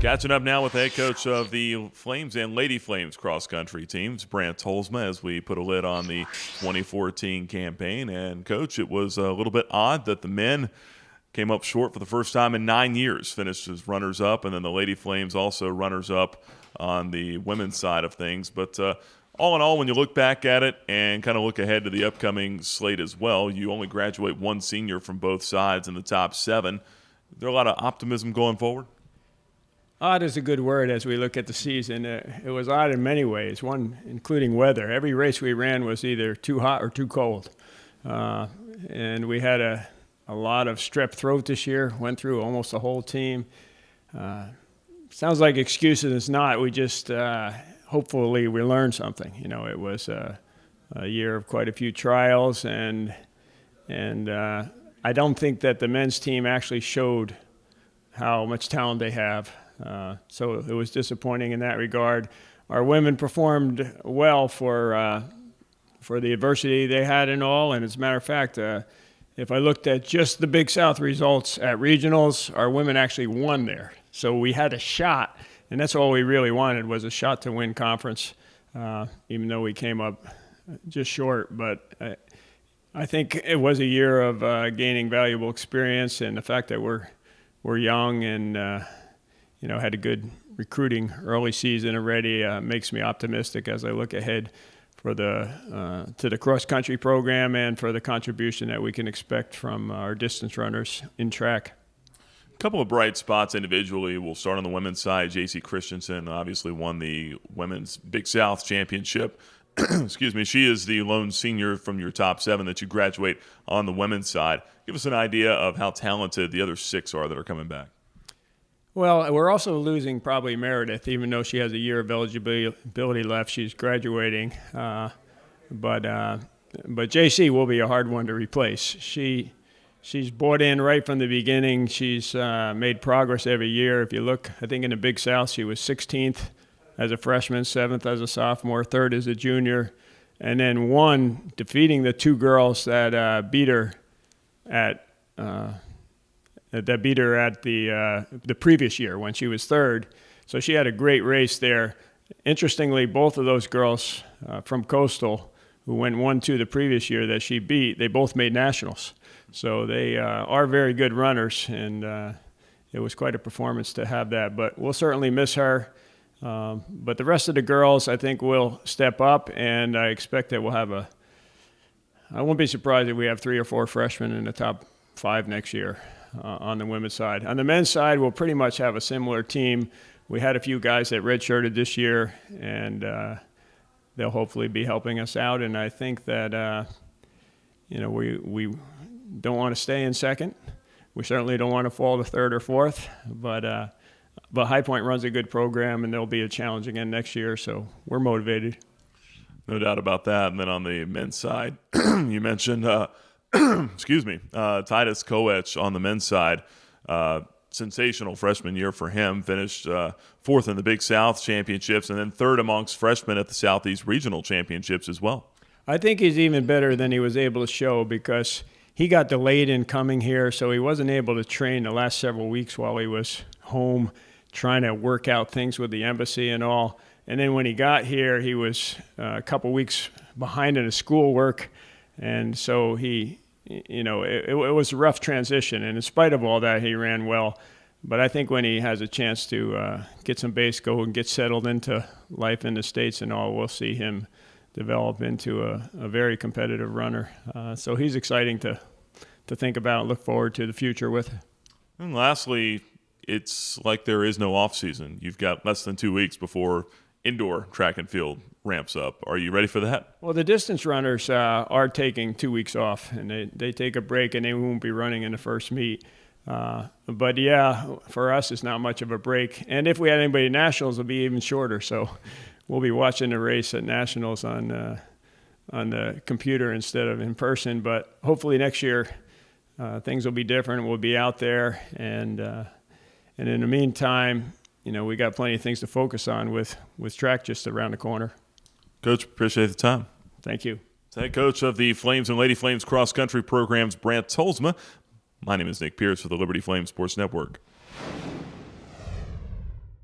Catching up now with the head coach of the Flames and Lady Flames cross-country teams, Brant Tolsma, as we put a lid on the 2014 campaign. And, Coach, it was a little bit odd that the men came up short for the first time in 9 years, finished as runners-up, and then the Lady Flames also runners-up on the women's side of things. But all in all, when you look back at it and kind of look ahead to the upcoming slate as well, you only graduate one senior from both sides in the top 7. Is there a lot of optimism going forward? Odd is a good word as we look at the season. It was odd in many ways, one including weather. Every race we ran was either too hot or too cold. And we had a lot of strep throat this year, went through almost the whole team. Sounds like excuses, it's not. We just, hopefully we learned something. You know, it was a year of quite a few trials, and I don't think that the men's team actually showed how much talent they have. So it was disappointing in that regard. Our women performed well for the adversity they had and all. And as a matter of fact, if I looked at just the Big South results at regionals, our women actually won there. So we had a shot, and that's all we really wanted was a shot to win conference, even though we came up just short. But I think it was a year of gaining valuable experience, and the fact that we're young and had a good recruiting early season already makes me optimistic as I look ahead for to the cross-country program and for the contribution that we can expect from our distance runners in track. A couple of bright spots individually. We'll start on the women's side. J.C. Christensen obviously won the Women's Big South Championship. Excuse me. She is the lone senior from your top 7 that you graduate on the women's side. Give us an idea of how talented the other 6 are that are coming back. Well, we're also losing probably Meredith, even though she has a year of eligibility left. She's graduating, but JC will be a hard one to replace. She's bought in right from the beginning. She's made progress every year. If you look, I think in the Big South, she was 16th as a freshman, 7th as a sophomore, 3rd as a junior, and then won, defeating the 2 girls that beat her at. That beat her at the previous year when she was 3rd. So she had a great race there. Interestingly, both of those girls from Coastal who went 1-2 the previous year that she beat, they both made nationals. So they are very good runners, and it was quite a performance to have that. But we'll certainly miss her. But the rest of the girls, I think, will step up, and I expect that we'll have I won't be surprised if we have 3 or 4 freshmen in the top 5 next year. On the women's side. On the men's side, we'll pretty much have a similar team. We had a few guys that redshirted this year, and they'll hopefully be helping us out. And I think that we don't want to stay in second. We certainly don't want to fall to 3rd or 4th. But High Point runs a good program, and there'll be a challenge again next year. So we're motivated. No doubt about that. And then on the men's side, you mentioned. Excuse me, Titus Koech on the men's side. Sensational freshman year for him. Finished 4th in the Big South Championships and then 3rd amongst freshmen at the Southeast Regional Championships as well. I think he's even better than he was able to show because he got delayed in coming here, so he wasn't able to train the last several weeks while he was home trying to work out things with the embassy and all. And then when he got here, he was a couple weeks behind in his schoolwork. And so it was a rough transition. And in spite of all that, he ran well. But I think when he has a chance to get some base, go and get settled into life in the States and all, we'll see him develop into a very competitive runner. So he's exciting to think about and look forward to the future with. And lastly, it's like there is no off season. You've got less than 2 weeks before indoor track and field ramps up. Are you ready for that? Well, the distance runners are taking 2 weeks off, and they take a break, and they won't be running in the first meet. But, yeah, for us, it's not much of a break. And if we had anybody at Nationals, it'll be even shorter. So we'll be watching the race at Nationals on the computer instead of in person. But hopefully next year things will be different. We'll be out there. And in the meantime, we got plenty of things to focus on with track just around the corner. Coach, appreciate the time. Thank you. Head coach of the Flames and Lady Flames cross-country programs, Brant Tolsma. My name is Nick Pierce for the Liberty Flames Sports Network.